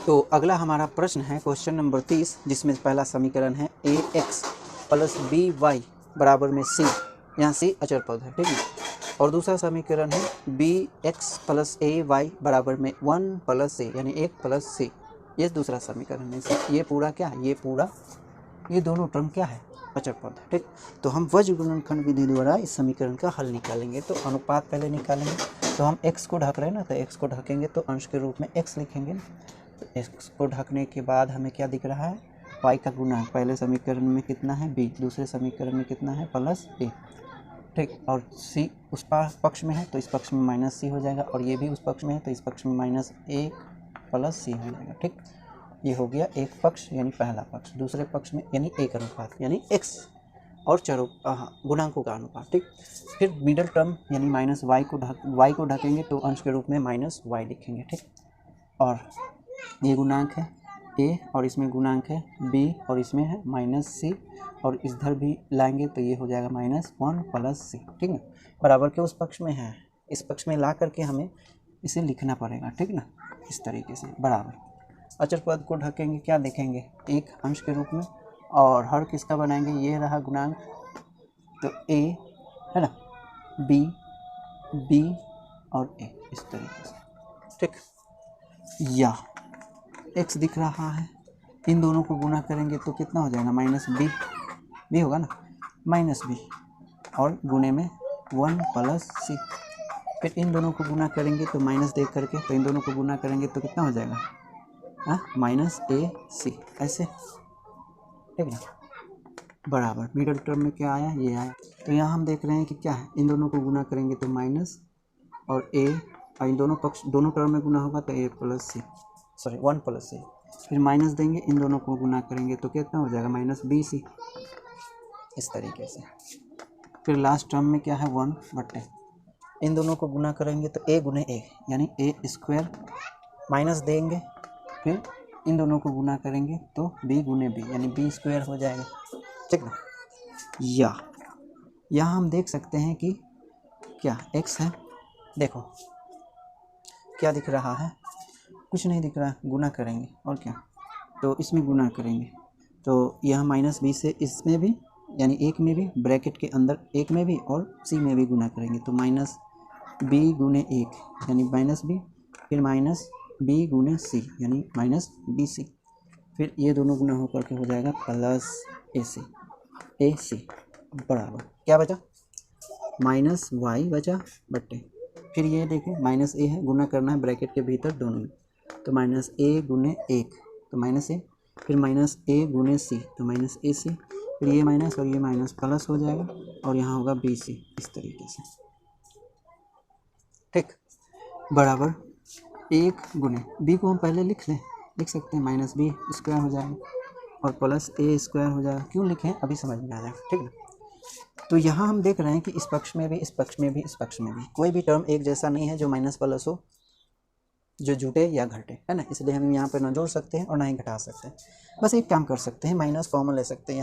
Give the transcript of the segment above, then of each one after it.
तो अगला हमारा प्रश्न है क्वेश्चन नंबर 30, जिसमें पहला समीकरण है ए एक्स प्लस बी वाई बराबर में सी, यहाँ सी अचर पद है, ठीक है। और दूसरा समीकरण है बी एक्स प्लस ए वाई बराबर में 1 प्लस सी, यानी 1 प्लस सी, ये दूसरा समीकरण है। ये पूरा क्या है, ये दोनों टर्म क्या है, अचर पद है, ठीक। तो हम वज्र गुणनखंड विधि द्वारा इस समीकरण का हल निकालेंगे। तो अनुपात पहले निकालेंगे, तो हम x को ढक रहे हैं ना, तो x को ढकेंगे तो अंश के रूप में x लिखेंगे। तो x को ढकने के बाद हमें क्या दिख रहा है, y का गुणा पहले समीकरण में कितना है b, दूसरे समीकरण में कितना है प्लस a, ठीक। और c उस पक्ष में है तो इस पक्ष में माइनस सी हो जाएगा, और ये भी उस पक्ष में है तो इस पक्ष में माइनस a प्लस सी हो जाएगा, ठीक। ये हो गया एक पक्ष यानी पहला पक्ष, दूसरे पक्ष में यानी एक अनुपात यानी x और चरों गुणांकों का अनुपात, ठीक। फिर मिडल टर्म यानी माइनस y को ढकेंगे तो अंश के रूप में माइनस y लिखेंगे, ठीक। और ये गुणांक है a और इसमें गुणांक है b और इसमें है माइनस c, और इधर भी लाएंगे तो ये हो जाएगा माइनस 1 प्लस c, ठीक ना। बराबर के उस पक्ष में है, इस पक्ष में ला करके हमें इसे लिखना पड़ेगा, ठीक ना, इस तरीके से। बराबर अचर पद को ढकेंगे, क्या देखेंगे, एक अंश के रूप में, और हर किसका बनाएंगे, ये रहा गुणांक, तो a है ना, b और a, इस तरीके से, ठीक। या x दिख रहा है, इन दोनों को गुना करेंगे तो कितना हो जाएगा, माइनस b होगा ना, माइनस b और गुणे में 1 प्लस c। फिर इन दोनों को गुना करेंगे तो माइनस देख करके, तो इन दोनों को गुना करेंगे तो कितना हो जाएगा, माइनस ए सी, ऐसे, ठीक है। बराबर मिडल टर्म में क्या आया, ये आया। तो यहाँ हम देख रहे हैं कि क्या है, इन दोनों को गुना करेंगे तो माइनस और ए, और इन दोनों टर्म में गुना होगा तो ए प्लस सी, सॉरी 1 प्लस सी। फिर माइनस देंगे, इन दोनों को गुना करेंगे तो कितना हो जाएगा, माइनस बी सी, इस तरीके से। फिर लास्ट टर्म में क्या है, 1 बटे, इन दोनों को गुना करेंगे तो ए गुने ए यानी ए स्क्वायर, माइनस देंगे, फिर इन दोनों को गुना करेंगे तो b गुने b यानी b स्क्वायर हो जाएगा, ठीक ना। या यहाँ हम देख सकते हैं कि क्या x है, देखो क्या दिख रहा है, कुछ नहीं दिख रहा, गुना करेंगे और क्या, तो इसमें गुना करेंगे तो यह माइनस b से इसमें भी यानी एक में भी, ब्रैकेट के अंदर एक में भी और c में भी गुना करेंगे तो माइनस b गुने एक यानी माइनस b, फिर माइनस b गुने सी यानी माइनस बी सी, फिर ये दोनों गुना होकर के हो जाएगा प्लस ए सी बराबर क्या बचा, माइनस वाई बचा बटे, फिर ये देखें माइनस ए है, गुना करना है ब्रैकेट के भीतर दोनों में, तो माइनस ए गुने एक तो माइनस ए, फिर माइनस ए गुने सी तो माइनस ए सी, फिर ये माइनस और ये माइनस प्लस हो जाएगा, और यहाँ होगा बी सी, इस तरीके से, ठीक। बराबर एक गुने बी को हम पहले लिख सकते हैं, माइनस बी स्क्वायर हो जाएगा और प्लस ए स्क्वायर हो जाएगा, क्यों लिखें अभी समझ में आ जाएगा, ठीक ना। तो यहाँ हम देख रहे हैं कि इस पक्ष में भी, इस पक्ष में भी, इस पक्ष में भी कोई भी टर्म एक जैसा नहीं है जो माइनस प्लस हो, जो जुटे या घटे, है ना, इसलिए हम यहाँ पर ना जोड़ सकते हैं और ना ही घटा सकते हैं। बस एक काम कर सकते हैं, माइनस कॉमन ले सकते हैं,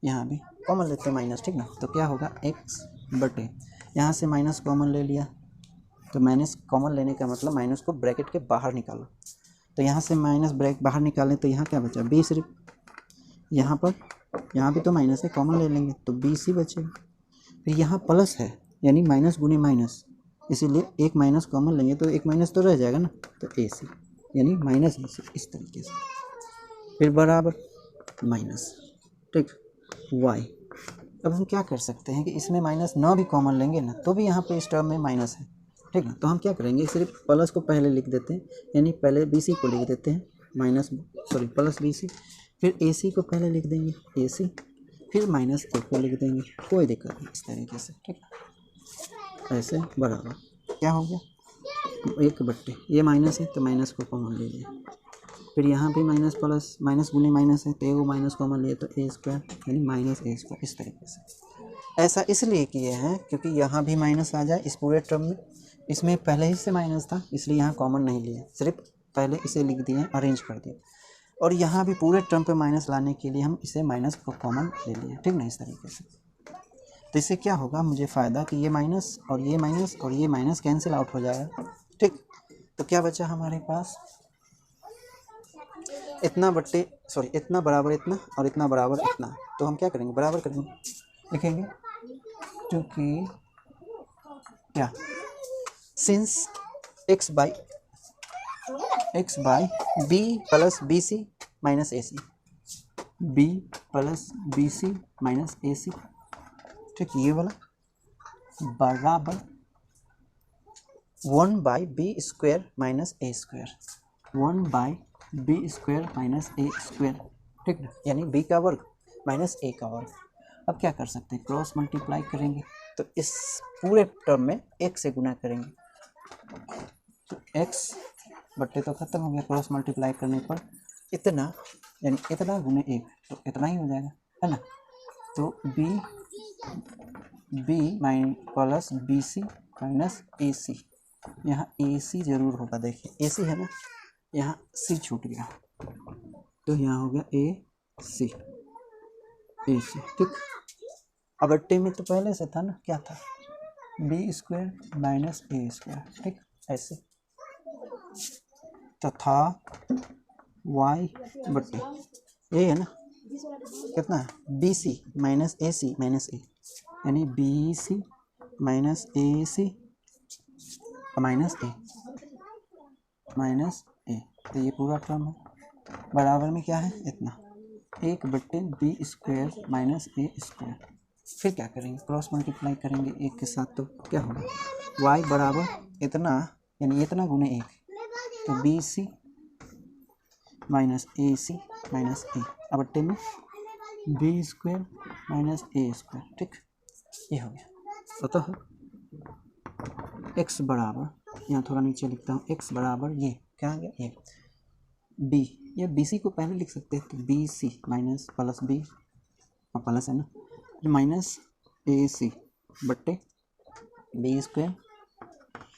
यहाँ भी कॉमन लेते हैं माइनस, ठीक ना। तो क्या होगा एक्स बटे, यहाँ से माइनस कॉमन ले लिया, तो माइनस कॉमन लेने का मतलब माइनस को ब्रैकेट के बाहर निकालो, तो यहाँ से माइनस ब्रैकेट बाहर निकालें तो यहाँ क्या बचा, बी सिर्फ, यहाँ पर यहाँ भी तो माइनस है, कॉमन ले लेंगे तो बी सी बचेगा, फिर यहाँ प्लस है यानी माइनस गुने माइनस, इसीलिए एक माइनस कॉमन लेंगे तो एक माइनस तो रह जाएगा ना, तो ए सी यानी माइनस ए सी, इस तरीके से। फिर बराबर माइनस, ठीक, वाई। अब हम क्या कर सकते हैं कि इसमें माइनस ना भी कॉमन लेंगे ना तो भी यहाँ पे इस टर्म में माइनस है, ठीक है। तो हम क्या करेंगे, सिर्फ प्लस को पहले लिख देते हैं, यानी पहले बी सी को लिख देते हैं प्लस बी सी, फिर ए सी को पहले लिख देंगे ए सी, फिर माइनस ए को लिख देंगे, कोई दिक्कत नहीं, इस तरीके से, ठीक है। ऐसे बराबर क्या हो गया, एक बट्टे, ये माइनस है तो माइनस को कॉमन ले लिया, फिर यहाँ भी माइनस प्लस, माइनस गुने माइनस है तो ए को माइनस कॉमन लिए तो ए स्क्वायर यानी माइनस ए स्क्वायर, इस तरीके से। ऐसा इसलिए किए हैं क्योंकि यहाँ भी माइनस आ जाए इस पूरे टर्म में, इसमें पहले ही से माइनस था इसलिए यहाँ कॉमन नहीं लिए, सिर्फ पहले इसे लिख दिए, अरेंज कर दिए, और यहाँ भी पूरे टर्म पे माइनस लाने के लिए हम इसे माइनस को कॉमन ले लिए, ठीक ना, इस तरीके से। तो इससे क्या होगा मुझे फ़ायदा कि ये माइनस और ये माइनस और ये माइनस कैंसिल आउट हो जाएगा, ठीक। तो क्या बचा हमारे पास, इतना बट्टे सॉरी इतना बराबर इतना और इतना बराबर इतना, तो हम क्या करेंगे, बराबर करेंगे, लिखेंगे क्योंकि क्या, since x by B plus B C minus A C, B plus B C minus A C, ठीक, ये वाला बराबर 1 by B square minus A square, 1 by B square minus A square, ठीक ना, यानी बी का वर्ग माइनस ए का वर्ग। अब क्या कर सकते हैं, क्रॉस मल्टीप्लाई करेंगे, तो इस पूरे टर्म में एक से गुना करेंगे, तो x बट्टे तो खत्म हो गया, क्रॉस मल्टीप्लाई करने पर इतना, यानी इतना गुने एक, तो इतना ही हो जाएगा, है ना। तो B mine plus B C minus A C, यहाँ ए सी जरूर होगा, देखिए ए सी है ना, यहाँ सी छूट गया, तो यहाँ हो गया ए सी, ठीक। अब अट्टे में तो पहले से था ना, क्या था, B square minus A square, ठीक, ऐसे तथा वाई बट्टे ये है ना, कितना है, B C minus A C minus ए, यानी B C minus A C minus ए, तो ये पूरा टर्म है, बराबर में क्या है, इतना, एक बट्टे B square minus A square. फिर क्या करेंगे, क्रॉस मल्टीप्लाई करेंगे एक के साथ, तो क्या होगा, y बराबर इतना, यानी इतना गुने एक, तो B C minus A C minus ए, अब अट्टे में B square minus A square, ठीक, ये हो गया। अतः x बराबर, यहाँ थोड़ा नीचे लिखता हूँ, x बराबर ये क्या आ गया, ये b, या बी सी को पहले लिख सकते हैं, तो B C minus plus B, plus है ना, माइनस ए सी बट्टे B square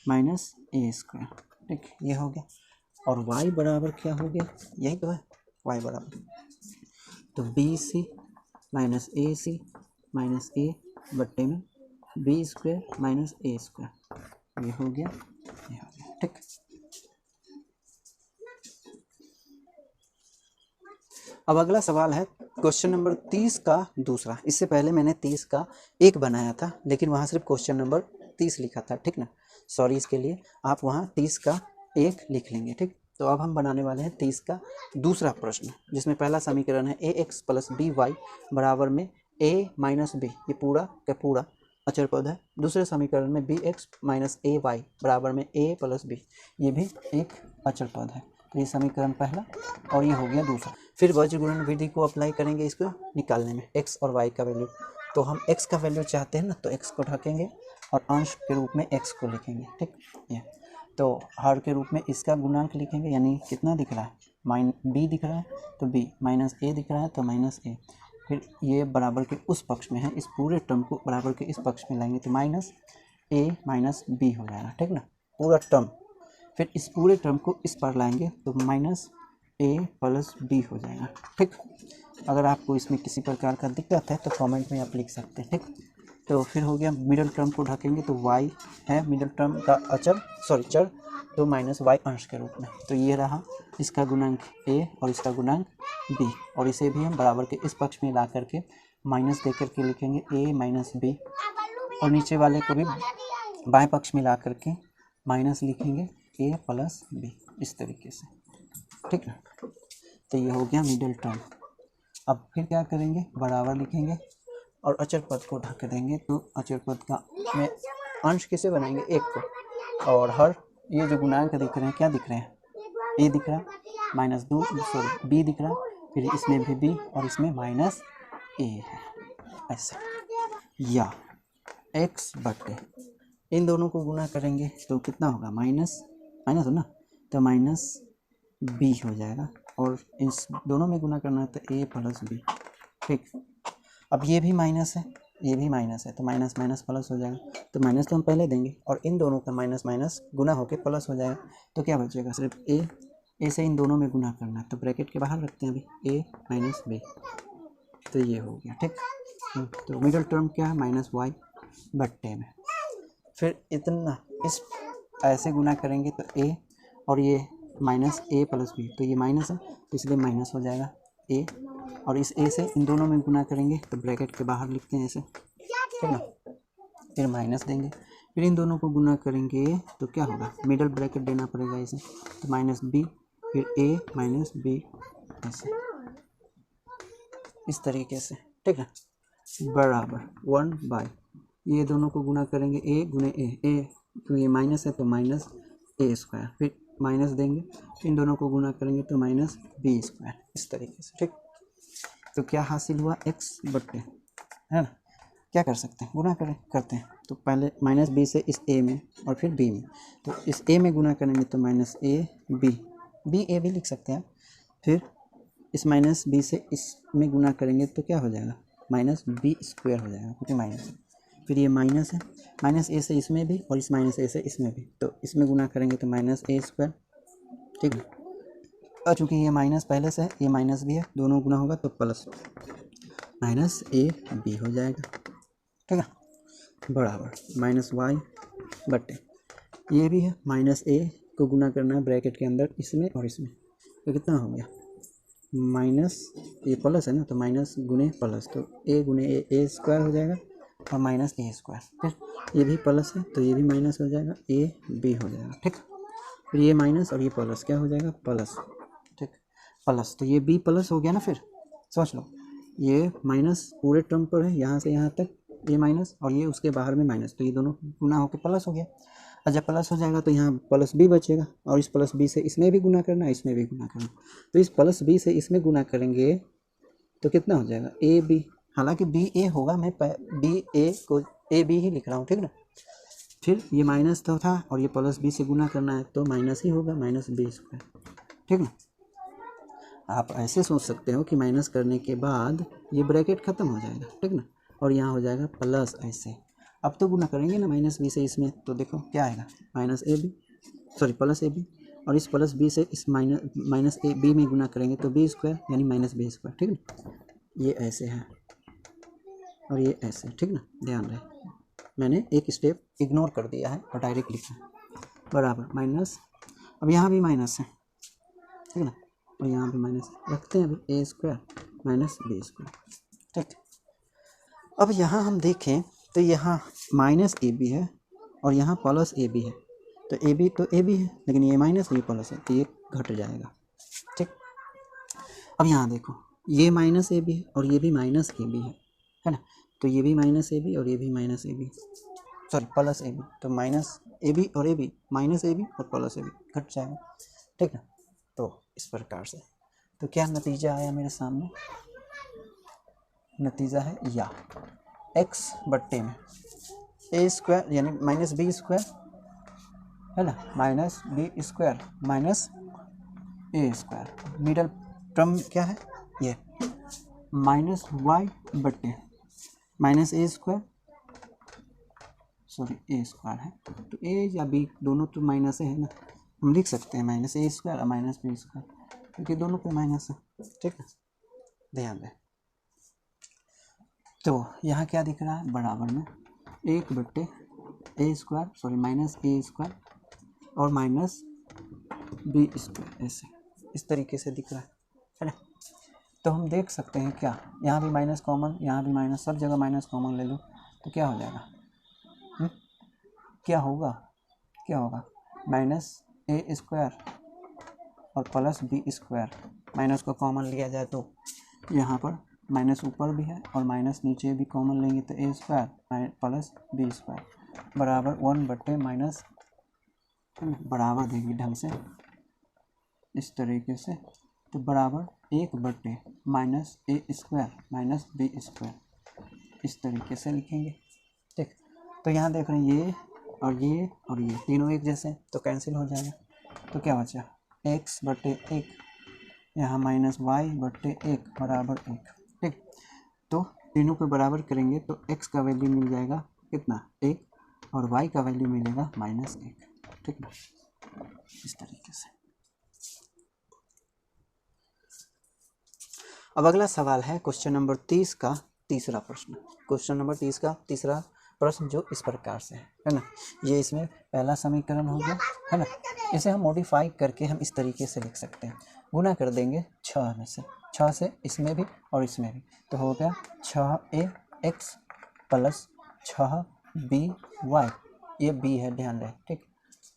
minus A square, ठीक, ये हो गया। और y बराबर क्या हो गया, यही तो है, y बराबर, तो B C minus A C minus ए बट्टे में B square minus A square, ये हो गया, ठीक। अब अगला सवाल है क्वेश्चन नंबर 30 का दूसरा। इससे पहले मैंने 30 का एक बनाया था, लेकिन वहाँ सिर्फ क्वेश्चन नंबर 30 लिखा था, ठीक ना, सॉरी इसके लिए, आप वहाँ 30 का एक लिख लेंगे, ठीक। तो अब हम बनाने वाले हैं 30 का दूसरा प्रश्न, जिसमें पहला समीकरण है ए एक्स प्लस बी वाई बराबर में ए माइनस बी, ये पूरा का पूरा अचर पद है। दूसरे समीकरण में बी एक्स माइनस ए वाई बराबर में ए प्लस बी, ये भी एक अचर पद है। तो ये समीकरण पहला और ये हो गया दूसरा। फिर वज्र गुणन विधि को अप्लाई करेंगे इसको निकालने में, x और y का वैल्यू। तो हम x का वैल्यू चाहते हैं ना, तो x को ढकेंगे और अंश के रूप में x को लिखेंगे, ठीक। ये तो हर के रूप में इसका गुणांक लिखेंगे, यानी कितना दिख रहा है, b दिख रहा है तो b, माइनस a दिख रहा है तो माइनस a। फिर ये बराबर के उस पक्ष में है, इस पूरे टर्म को बराबर के इस पक्ष में लाएंगे तो माइनस a माइनस b हो जाएगा, ठीक ना, पूरा टर्म। फिर इस पूरे टर्म को इस पर लाएंगे तो माइनस ए प्लस बी हो जाएगा, ठीक। अगर आपको इसमें किसी प्रकार का दिक्कत है तो कमेंट में आप लिख सकते हैं, ठीक। तो फिर हो गया, मिडल टर्म को ढकेंगे तो y है मिडल टर्म का अचर चर, तो माइनस y अंश के रूप में। तो ये रहा इसका गुणांक a और इसका गुणांक b, और इसे भी हम बराबर के इस पक्ष में ला करके माइनस दे करके लिखेंगे a माइनस b, और नीचे वाले को भी बाएं पक्ष में ला करके माइनस लिखेंगे a प्लस b, इस तरीके से, ठीक है। तो ये हो गया मिडिल टर्म। अब फिर क्या करेंगे, बराबर लिखेंगे और अचर पद को ढक देंगे, तो अचर पद का में अंश किसे बनाएंगे, एक को, और हर ये जो गुणांक दिख रहे हैं, क्या दिख रहे हैं, a दिख रहा है माइनस b दिख रहा है, फिर इसमें भी b और इसमें माइनस a है, ऐसे। या x बटे इन दोनों को गुना करेंगे तो कितना होगा, माइनस हो ना, तो माइनस b हो जाएगा, और इस दोनों में गुना करना है तो a प्लस b, ठीक। अब ये भी माइनस है, ये भी माइनस है, तो माइनस माइनस प्लस हो जाएगा, तो माइनस तो हम पहले देंगे और इन दोनों का माइनस माइनस गुना होके प्लस हो जाएगा, तो क्या बचेगा, सिर्फ a से इन दोनों में गुना करना है, तो ब्रैकेट के बाहर रखते हैं अभी a माइनस b, तो ये हो गया, ठीक। तो मिडिल टर्म क्या है, माइनस y बट्टे में, फिर इतना इस ऐसे गुना करेंगे तो a और ये माइनस ए प्लस बी, तो ये माइनस है तो इसलिए माइनस हो जाएगा ए, और इस ए से इन दोनों में गुना करेंगे तो ब्रैकेट के बाहर लिखते हैं ऐसे, ठीक है ना। फिर माइनस देंगे, फिर इन दोनों को गुना करेंगे तो क्या होगा, मिडल ब्रैकेट देना पड़ेगा इसे, तो माइनस बी, फिर ए माइनस बी, ऐसे इस तरीके से, ठीक है, बराबर 1 ये दोनों को गुना करेंगे ए गुने ए, तो ये माइनस है तो माइनस ए स्क्वायर, फिर माइनस देंगे, इन दोनों को गुना करेंगे तो माइनस बी स्क्वायर, इस तरीके से, ठीक। तो क्या हासिल हुआ, एक्स बट्टे, है ना। क्या कर सकते हैं, गुना करते हैं, तो पहले माइनस बी से इस ए में और फिर बी में, तो इस ए में गुना करेंगे तो माइनस ए बी ए भी लिख सकते हैं, फिर इस माइनस बी से इसमें गुना करेंगे तो क्या हो जाएगा, माइनस बी स्क्वायर हो जाएगा, क्योंकि माइनस है, फिर ये माइनस है, माइनस ए से इसमें भी और इस माइनस ए से इसमें भी, तो इसमें गुना करेंगे तो माइनस ए स्क्वायर, ठीक है। और चूँकि ये माइनस पहले से है, ये माइनस भी है, दोनों गुना होगा तो प्लस माइनस ए बी हो जाएगा, ठीक है, बराबर माइनस वाई बट्टे ये भी है, माइनस ए को गुना करना है ब्रैकेट के अंदर इसमें और इसमें, तो कितना हो गया, माइनस ये प्लस है ना, तो माइनस गुने प्लस, तो ए गुने ए स्क्वायर हो जाएगा और माइनस ए स्क्वायर, फिर ये भी प्लस है तो ये भी माइनस हो जाएगा, ए बी हो जाएगा, ठीक। फिर ये माइनस और ये प्लस क्या हो जाएगा, प्लस, ठीक, प्लस, तो ये बी प्लस हो गया ना, फिर सोच लो ये माइनस पूरे टर्म पर है, यहाँ से यहाँ तक ये माइनस और ये उसके बाहर में माइनस, तो ये दोनों गुना होकर प्लस हो गया, और जब प्लस हो जाएगा तो यहाँ प्लस बी बचेगा, और इस प्लस बी से इसमें भी गुना करना है, इसमें भी गुना करना, तो इस प्लस बी से इसमें गुना करेंगे तो कितना हो जाएगा, ए बी, हालांकि बी ए होगा, मैं बी ए को ए बी ही लिख रहा हूँ, ठीक ना। फिर ये माइनस तो था और ये प्लस बी से गुना करना है तो माइनस ही होगा, माइनस बी स्क्वायर, ठीक ना। आप ऐसे सोच सकते हो कि माइनस करने के बाद ये ब्रैकेट ख़त्म हो जाएगा, ठीक ना, और यहाँ हो जाएगा प्लस, ऐसे अब तो गुना करेंगे ना माइनस बी से इसमें, तो देखो क्या आएगा, minus A B, sorry plus A B, और इस प्लस बी से इस माइनस ए बी में गुना करेंगे तो बी स्क्वायर यानी माइनस बी स्क्वायर, ठीक ना। ये ऐसे है और ये ऐसे, ठीक ना, ध्यान रहे मैंने एक स्टेप इग्नोर कर दिया है और डायरेक्ट लिखा है, बराबर माइनस, अब यहाँ भी माइनस है, ठीक ना, और यहाँ भी माइनस रखते हैं अभी, ए स्क्वायर माइनस बी स्क्वायर, ठीक। अब यहाँ हम देखें तो यहाँ माइनस ए बी है और यहाँ प्लस ए बी है, तो ए बी है, लेकिन ये माइनस ये प्लस है तो ये घट जाएगा, ठीक। अब यहाँ देखो ये माइनस ए बी है और ये भी माइनस ए बी है ना, तो ये भी माइनस ए बी और ये भी minus A B, sorry plus A B, तो माइनस ए बी और A B, minus A B और प्लस ए बी घट जाएगा, ठीक है। तो इस प्रकार से, तो क्या नतीजा आया मेरे सामने, नतीजा है या एक्स बट्टे में ए स्क्वायर यानी माइनस बी स्क्वायर, है ना, minus B square minus A square, middle term क्या है, ये माइनस वाई बट्टे minus A square, sorry A square है, तो ए या बी दोनों तो माइनस है ना, हम लिख सकते हैं माइनस ए स्क्वायर और माइनस बी स्क्वायर, क्योंकि दोनों पे माइनस है, ठीक है, ध्यान दें। तो यहाँ क्या दिख रहा है, बराबर में एक बट्टे ए square, sorry minus A square और माइनस बी स्क्वायर, ऐसे इस तरीके से दिख रहा है ना। तो हम देख सकते हैं क्या, यहाँ भी माइनस कॉमन, यहाँ भी माइनस, सब जगह माइनस कॉमन ले लो तो क्या हो जाएगा, क्या होगा माइनस ए स्क्वायर और प्लस बी स्क्वायर, माइनस को कॉमन लिया जाए तो यहाँ पर माइनस ऊपर भी है और माइनस नीचे भी कॉमन लेंगे तो ए स्क्वायर प्लस बी स्क्वायर बराबर 1 बट्टे माइनस, बराबर देगी ढंग से इस तरीके से, तो बराबर 1 बट्टे minus A square minus B square, इस तरीके से लिखेंगे, ठीक। तो यहाँ देख रहे हैं ये और ये और ये तीनों एक जैसे, तो कैंसिल हो जाएगा, तो क्या बचा एक्स बट्टे 1, यहाँ माइनस वाई बट्टे 1 बराबर 1, ठीक। तो तीनों को बराबर करेंगे तो x का वैल्यू मिल जाएगा कितना 1 और y का वैल्यू मिलेगा -1, ठीक ना, इस तरीके से। अब अगला सवाल है क्वेश्चन नंबर 30 का तीसरा प्रश्न, क्वेश्चन नंबर 30 का तीसरा प्रश्न जो इस प्रकार से है ना। ये इसमें पहला समीकरण हो गया है ना। इसे हम मॉडिफाई करके हम इस तरीके से लिख सकते हैं, गुना कर देंगे 6 में से, 6 से इसमें भी और इसमें भी, तो हो गया 6ax प्लस 6by, ये b है ध्यान रहे, ठीक,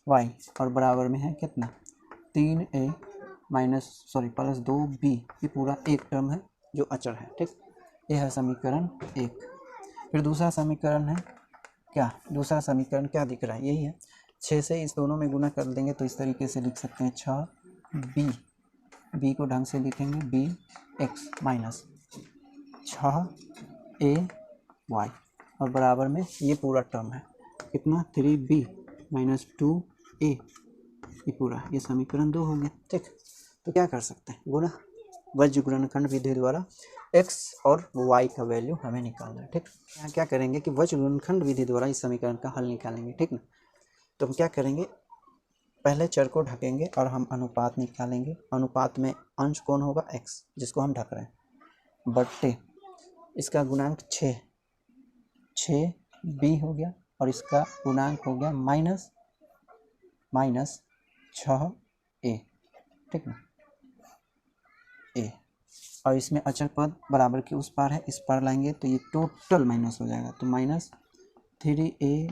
y, और बराबर में है कितना 3a प्लस 2b, ये पूरा एक टर्म है जो अचर है, ठीक। ये है समीकरण 1। फिर दूसरा समीकरण है क्या, दूसरा समीकरण क्या दिख रहा है, यही है, 6 से इस दोनों में गुना कर देंगे तो इस तरीके से लिख सकते हैं 6b को ढंग से लिखेंगे bx माइनस 6ay, और बराबर में ये पूरा टर्म है कितना 3b माइनस 2a, ये पूरा, ये समीकरण 2 हो गया, ठीक। तो क्या कर सकते हैं, गुणा वज्र गुणनखंड विधि द्वारा x और y का वैल्यू हमें निकालना है, ठीक। यहाँ क्या करेंगे कि वज्र गुणनखंड विधि द्वारा इस समीकरण का हल निकालेंगे, ठीक ना। तो हम क्या करेंगे, पहले चर को ढकेंगे और हम अनुपात निकालेंगे। अनुपात में अंश कौन होगा, x, जिसको हम ढक रहे हैं, बट्टे इसका गुणांक 6b हो गया, और इसका गुणांक हो गया माइनस 6a, ठीक ना, a, और इसमें अचर पद बराबर के उस पार है, इस पार लाएंगे तो ये टोटल माइनस हो जाएगा, तो माइनस 3a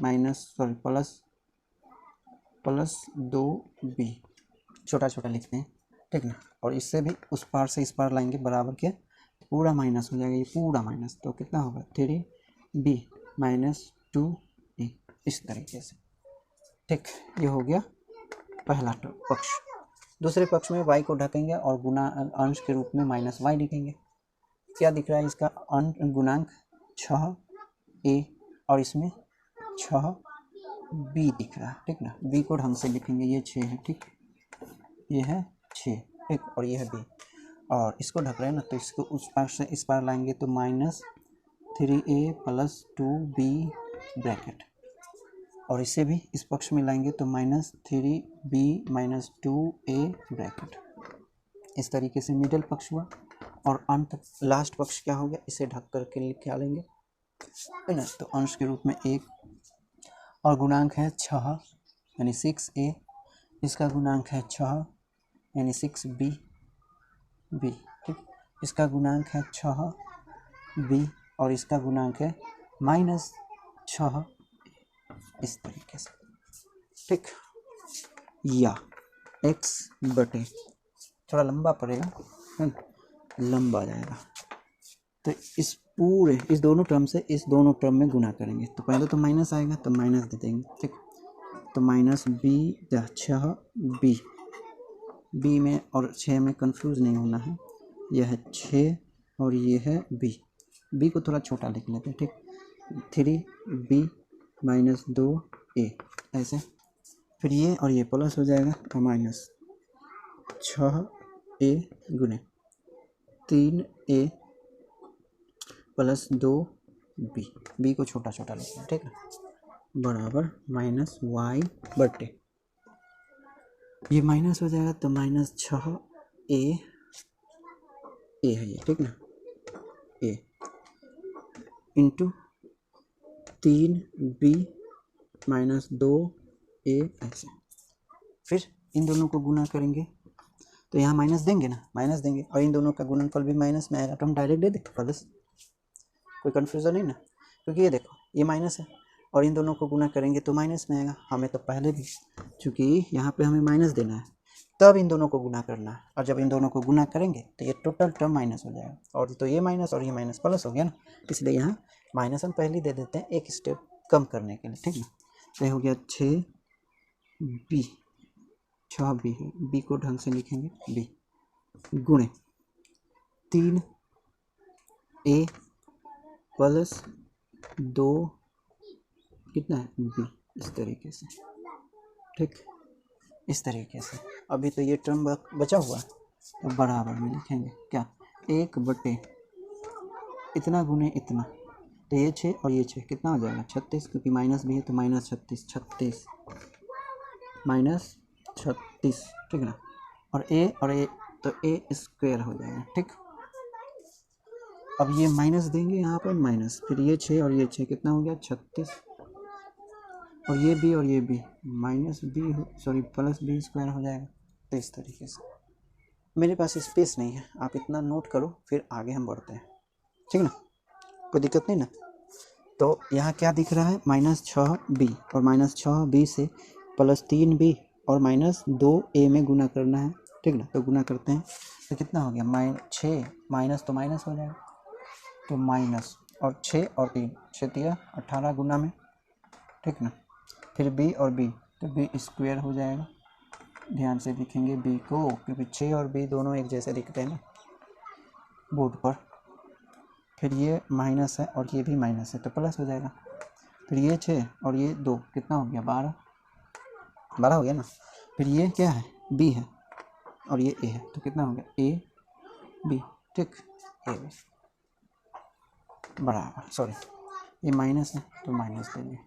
प्लस 2b, छोटा छोटा लिखते हैं, ठीक ना, और इससे भी उस पार से इस पार लाएंगे बराबर के, पूरा माइनस हो जाएगा, ये पूरा माइनस, तो कितना होगा 3b माइनस 2a, इस तरीके से, ठीक। ये हो गया पहला पक्ष। दूसरे पक्ष में y को ढकेंगे और गुना अंश के रूप में माइनस y लिखेंगे। क्या दिख रहा है, इसका गुणांक 6a और इसमें 6b दिख रहा है, ठीक ना। b को ढंग से लिखेंगे, ये 6 है, ठीक, ये है 6, ठीक, और ये है b, और इसको ढक रहे हैं ना, तो इसको उस पार से इस पार लाएंगे तो minus 3a plus 2b bracket, और इसे भी इस पक्ष में लाएंगे तो minus 3b minus 2a bracket, इस तरीके से मिडिल पक्ष हुआ। और अंत लास्ट पक्ष क्या हो गया, इसे ढक करके लिख लेंगे, है ना। तो अंश के रूप में 1, और गुणांक है 6 यानी 6a, इसका गुणांक है 6 यानी 6b, ठीक, इसका गुणांक है 6b, और इसका गुणांक है माइनस 6, इस तरीके से, ठीक। या x बटे, थोड़ा लंबा पड़ेगा, लंबा जाएगा, तो इस दोनों टर्म से इस दोनों टर्म में गुना करेंगे, तो पहले तो माइनस आएगा तो माइनस दे देंगे, ठीक। तो माइनस b 6b, b में और 6 में कंफ्यूज नहीं होना है, यह है 6 और ये है b को थोड़ा छोटा लिख लेते हैं, ठीक, 3b माइनस 2a, ऐसे, फिर ये और ये प्लस हो जाएगा, तो माइनस 6a गुने 3a प्लस 2b को छोटा छोटा लिखना है, ठीक है, बराबर माइनस y बटे, ये माइनस हो जाएगा तो माइनस 6a है ये, ठीक ना, a into 3b minus 2a, ऐसे, फिर इन दोनों को गुना करेंगे तो यहाँ माइनस देंगे ना, माइनस देंगे, और इन दोनों का गुणनफल भी माइनस में आएगा, तो हम डायरेक्ट दे देंगे प्लस, कोई कन्फ्यूज़न नहीं ना, क्योंकि ये देखो ये माइनस है और इन दोनों को गुना करेंगे तो माइनस में आएगा, हमें तो पहले भी, चूँकि यहाँ पे हमें माइनस देना है तब इन दोनों को गुना करना है, और जब इन दोनों को गुना करेंगे तो ये टोटल टर्म माइनस हो जाएगा, और तो ये माइनस और ये माइनस प्लस हो गया ना, इसलिए यहाँ माइनस हम पहले दे देते हैं एक स्टेप कम करने के लिए, ठीक है। तो ये हो गया 6b है, b को ढंग से लिखेंगे b गुणे 3a प्लस 2 कितना है b, इस तरीके से, ठीक, इस तरीके से। अभी तो ये टर्म बचा हुआ है, तो बराबर में लिखेंगे क्या, 1 बटे इतना गुने इतना, तो ये 6 और ये 6 कितना हो जाएगा 36, क्योंकि माइनस भी है तो माइनस 36 माइनस 36, ठीक ना, और a तो a स्क्वायर हो जाएगा, ठीक। अब ये माइनस देंगे यहाँ पर माइनस, फिर ये 6 और ये 6 कितना हो गया 36, और ये B minus B sorry plus B square हो जाएगा। तो इस तरीके से मेरे पास स्पेस नहीं है, आप इतना नोट करो फिर आगे हम बढ़ते हैं, ठीक ना, कोई दिक्कत नहीं ना। तो यहाँ क्या दिख रहा है -6b और -6b से +3b और -2a में गुना करना है, ठीक ना। तो गुना करते हैं तो कितना हो गया 6 माइनस तो माइनस हो जाएगा, तो माइनस और 6 और 3 6 3 18 गुना में, ठीक ना। फिर b और b तो b स्क्वायर हो जाएगा, ध्यान से लिखेंगे b को क्योंकि 6 और b दोनों एक जैसे दिखते हैं ना बोर्ड पर। फिर ये माइनस है और ये भी माइनस है तो प्लस हो जाएगा, फिर ये 6 और ये 2 कितना हो गया 12 हो गया ना। फिर ये क्या है b है और ये a है तो कितना हो गया a b, ठीक, a b बराबर, सॉरी ये माइनस है तो माइनस देंगे,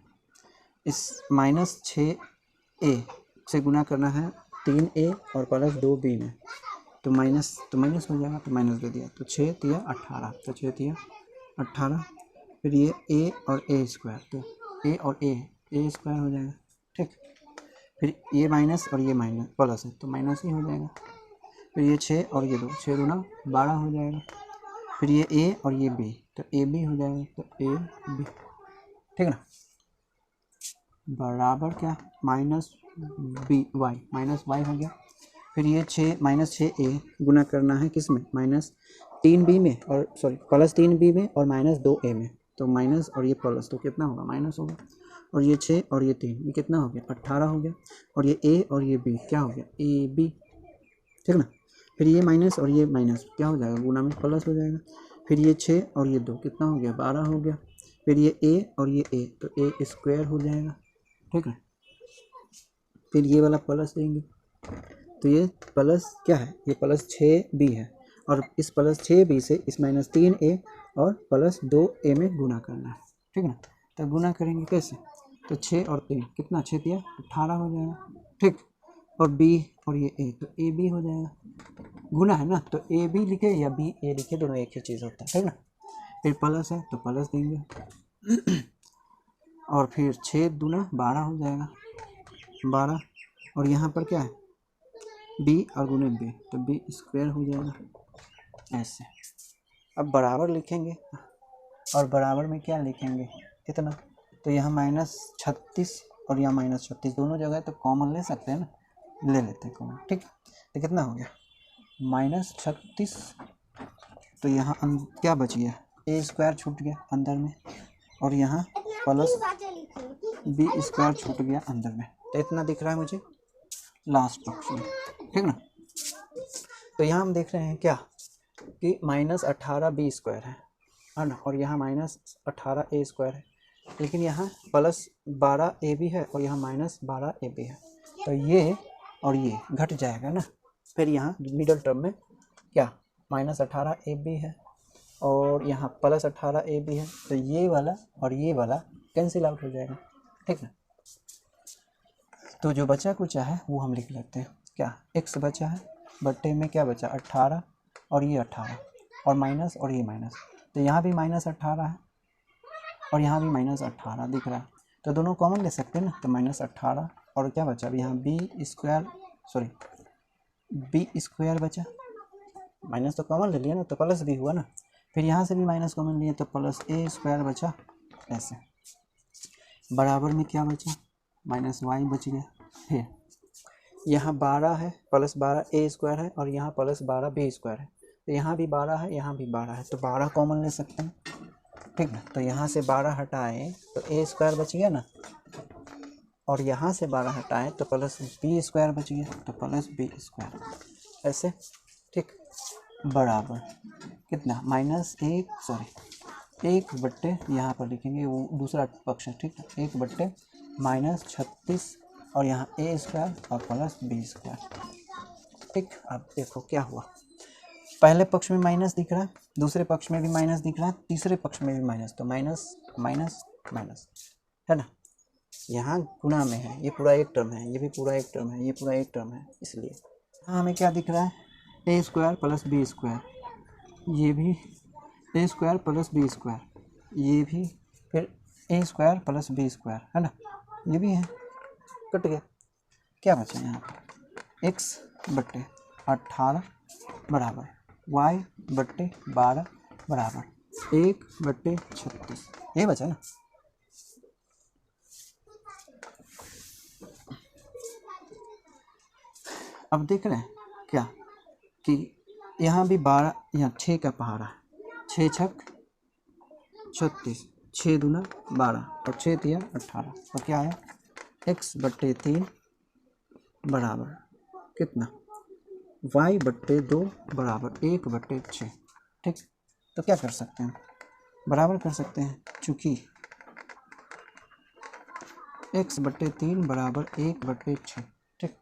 इस -6a से गुना करना है 3a और +2b में, तो माइनस हो जाएगा तो माइनस दे दिया, तो 6 3 18 तो 6 3 18, फिर ये a और a स्क्वायर तो a और a स्क्वायर हो जाएगा, ठीक। फिर ये माइनस और ये माइनस प्लस है तो माइनस ही हो जाएगा, फिर ये 6 और ये 2 6 दूना 12 हो जाएगा, फिर ये a और ये b तो a b हो जाएगा, तो a b, ठीक है ना, बराबर क्या -y हो गया। फिर ये 6 -6a गुना करना है किस में -3b में और सॉरी +3b में और -2a में, तो माइनस और ये प्लस तो कितना होगा माइनस होगा, और ये 6 और ये 3 ये कितना हो गया 18 हो गया, और ये a और ये b क्या हो गया a b, ठीक ना। फिर ये माइनस और ये माइनस क्या हो जाएगा गुना में प्लस हो जाएगा, फिर ये 6 और ये 2 कितना हो गया 12 हो गया, फिर ये a और ये a तो a स्क्वायर हो जाएगा, ठीक है। फिर ये वाला प्लस देंगे तो ये प्लस क्या है ये +6b है, और इस +6b से इस -3a और +2a में गुना करना है, ठीक ना। तो गुना करेंगे कैसे, तो 6 और 3 कितना 6 3 18 हो जाएगा, ठीक, और b और ये a तो a b हो जाएगा, गुना है ना तो a b लिखे या b a लिखे दोनों एक ही चीज़ होता है, ठीक ना। फिर प्लस है तो प्लस देंगे और फिर 6 दूना 12 हो जाएगा 12, और यहाँ पर क्या है b और गुने b तो b स्क्वायर हो जाएगा ऐसे। अब बराबर लिखेंगे और बराबर में क्या लिखेंगे कितना, तो यहाँ -36 और यहाँ -36 दोनों जगह तो कॉमन ले सकते हैं ना, ले लेते हैं कॉमन, ठीक। तो कितना हो गया -36, तो यहाँ क्या बच गया a स्क्वायर छूट गया अंदर में, और यहाँ प्लस b स्क्वायर छूट गया अंदर में, तो इतना दिख रहा है मुझे लास्ट पक्ष में, ठीक ना। तो यहाँ हम देख रहे हैं क्या कि -18b स्क्वायर है ना, और यहाँ -18a स्क्वायर है, लेकिन यहाँ +12ab है और यहाँ -12ab है, तो ये और ये घट जाएगा ना। फिर यहाँ मिडल टर्म में क्या -18ab है और यहाँ +18ab है, तो ये वाला और ये वाला कैंसिल आउट हो जाएगा, ठीक ना। तो जो बचा कुचा है वो हम लिख लेते हैं, क्या x बचा है बट्टे में क्या बचा 18 और ये 18 और माइनस और ये माइनस, तो यहाँ भी -18 है और यहाँ भी -18 दिख रहा है, तो दोनों कॉमन ले सकते हैं ना, तो -18 और क्या बचा अब यहाँ b स्क्वायर बचा, माइनस तो कॉमन ले लिया ना तो प्लस भी हुआ ना, फिर यहाँ से भी माइनस कॉमन लिए तो +a स्क्वायर बचा ऐसे, बराबर में क्या बचा -y बच गया। फिर यहाँ 12 है +12a स्क्वायर है और यहाँ +12b स्क्वायर है, तो यहाँ भी 12 है यहाँ भी 12 है, तो 12 कॉमन ले सकते हैं, ठीक ना। तो यहाँ से 12 हटाएं तो a स्क्वायर बच गया ना, और यहाँ से 12 हटाएं तो +b स्क्वायर बच गया, तो +b स्क्वायर ऐसे, ठीक, बराबर कितना -1 बट्टे यहाँ पर लिखेंगे वो दूसरा पक्ष है, ठीक है, 1 बट्टे -36 और यहाँ a स्क्वायर और +b स्क्वायर, ठीक। अब देखो क्या हुआ, पहले पक्ष में माइनस दिख रहा है, दूसरे पक्ष में भी माइनस दिख रहा है, तीसरे पक्ष में भी माइनस, तो माइनस माइनस माइनस है ना, यहाँ गुना में है, ये पूरा एक टर्म है, ये भी पूरा एक टर्म है, ये पूरा एक टर्म है, इसलिए यहाँ हमें क्या दिख रहा है a स्क्वायर +b स्क्वायर, ये भी ए स्क्वायर प्लस बी स्क्वायर, ये भी, फिर ए स्क्वायर प्लस बी स्क्वायर है ना, ये भी है, कट गया। क्या बचा यहाँ पर, एक्स बट्टे 18 बराबर वाई बट्टे 12 बराबर 1/36, ये बचा ना। अब देख रहे हैं क्या कि यहाँ भी 12, यहाँ 6 का पहाड़ा है, 6 छक 36, 6 दूना 12 और 6 तिया 18, तो क्या है x/3 बराबर कितना, y/2 बराबर 1/6। ठीक, तो क्या कर सकते हैं, बराबर कर सकते हैं, चूँकि x/3 बराबर 1/6। ठीक,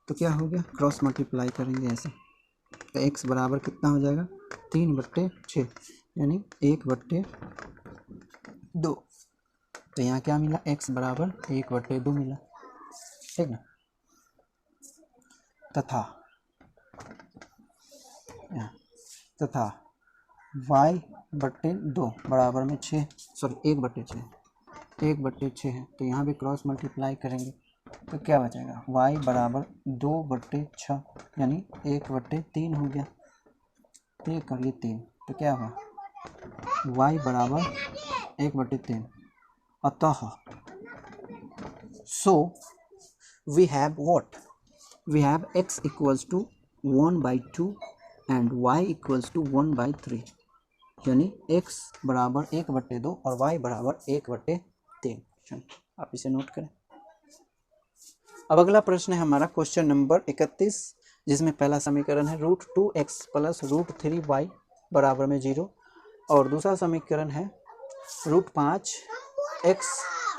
तो क्या हो गया, क्रॉस मल्टीप्लाई करेंगे ऐसे, तो x बराबर कितना हो जाएगा 3/6 यानी 1/2। तो यहाँ क्या मिला, x बराबर 1/2 मिला। ठीक ना, तथा y/2 बराबर में 6, सॉरी 1/6, 1/6 है, तो यहाँ भी क्रॉस मल्टीप्लाई करेंगे तो क्या बचेगा, y बराबर 2/6 यानी 1/3 हो गया, तो ये करिए 3, तो क्या हुआ y बराबर 1/3। अतः so we have what, we have x equals to 1/2 and y equals to 1/3, यानी x बराबर 1/2 और y बराबर 1/3। आप इसे नोट करें। अब अगला प्रश्न है हमारा क्वेश्चन नंबर 31, जिसमें पहला समीकरण है √2x प्लस √3y बराबर में 0 और दूसरा समीकरण है √5x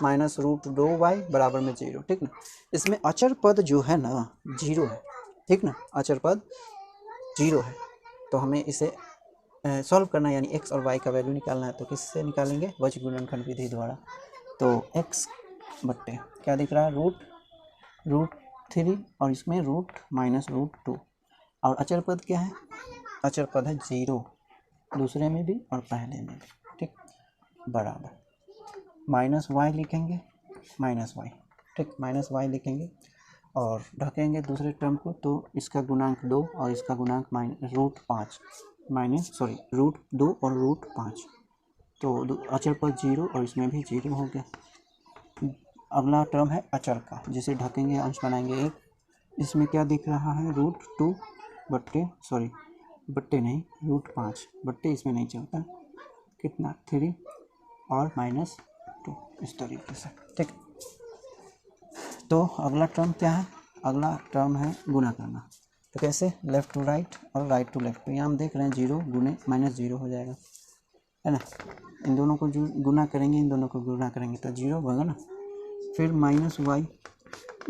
माइनस √2y बराबर में 0। ठीक ना, इसमें अचर पद जो है ना 0 है। ठीक ना, अचर पद 0 है, तो हमें इसे सॉल्व करना है, यानी x और y का वैल्यू निकालना है। तो किससे निकालेंगे, वज्र गुणनखंड विधि द्वारा। तो x बट्टे क्या दिख रहा है, √3 और इसमें √-√2 और अचर पद क्या है, अचर पद है 0, दूसरे में भी और पहले में भी। ठीक, बराबर माइनस वाई लिखेंगे, माइनस वाई। ठीक, माइनस वाई लिखेंगे और ढकेंगे दूसरे टर्म को, तो इसका गुणांक 2 और इसका गुणांक √5 माइनस √2 और √5, तो अचर पद 0 और इसमें भी 0 हो गया। अगला टर्म है अचर का, जिसे ढकेंगे अंश बनाएंगे 1, इसमें क्या दिख रहा है, √2 बट्टे नहीं √5 बट्टे, इसमें नहीं चलता, कितना 3 और -2, इस तरीके से। ठीक, तो अगला टर्म क्या है, अगला टर्म है गुना करना। तो कैसे, लेफ़्ट टू राइट और राइट टू लेफ़्ट। तो यहाँ हम देख रहे हैं 0 गुने -0 हो जाएगा, है ना। इन दोनों को गुना करेंगे, इन दोनों को गुना करेंगे तो 0 होगा ना। फिर -y,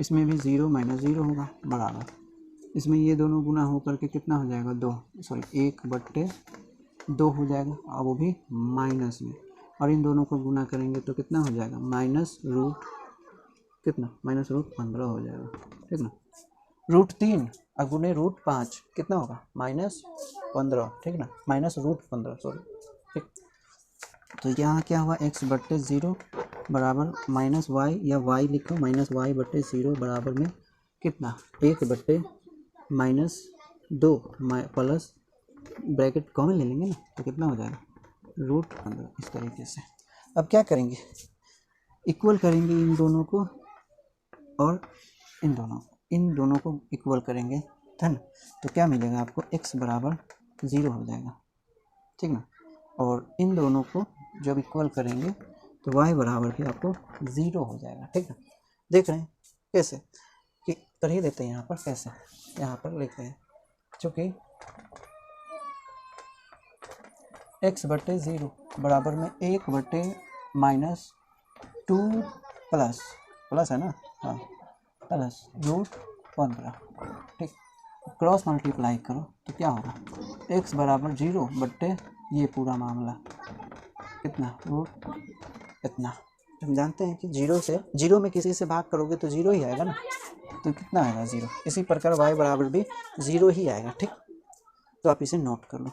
इसमें भी 0 -0 होगा बराबर, इसमें ये दोनों गुना हो करके कितना हो जाएगा, 1/2 हो जाएगा, और वो भी माइनस में। और इन दोनों को गुना करेंगे तो कितना हो जाएगा, -15 हो जाएगा। ठीक ना, √3 और गुने √5 कितना होगा, -15। ठीक ना, -√15, सॉरी। ठीक, तो यहाँ क्या हुआ, x/0 बराबर -y, या y लिखो, -y/0 बराबर में कितना, 1/-2 प्लस ब्रैकेट कॉमन ले लेंगे ना, तो कितना हो जाएगा, √15, इस तरीके से। अब क्या करेंगे, इक्वल करेंगे इन दोनों को और इन दोनों को इक्वल करेंगे, है ना। तो क्या मिलेगा आपको, x बराबर 0 हो जाएगा। ठीक ना, और इन दोनों को जब इक्वल करेंगे तो y बराबर भी आपको 0 हो जाएगा। ठीक है, देख रहे हैं कैसे, कि कर ही देते हैं यहाँ पर, कैसे यहाँ पर लिखते हैं, चूँकि x/0 बराबर में 1/-2 प्लस है ना, हाँ, प्लस √15। ठीक, क्रॉस मल्टीप्लाई करो तो क्या होगा, x बराबर 0 बट्टे ये पूरा मामला कितना, इतना। हम जानते हैं कि 0 में किसी से भाग करोगे तो 0 ही आएगा ना, तो कितना आएगा, 0। इसी प्रकार y बराबर भी 0 ही आएगा। ठीक, तो आप इसे नोट कर लो।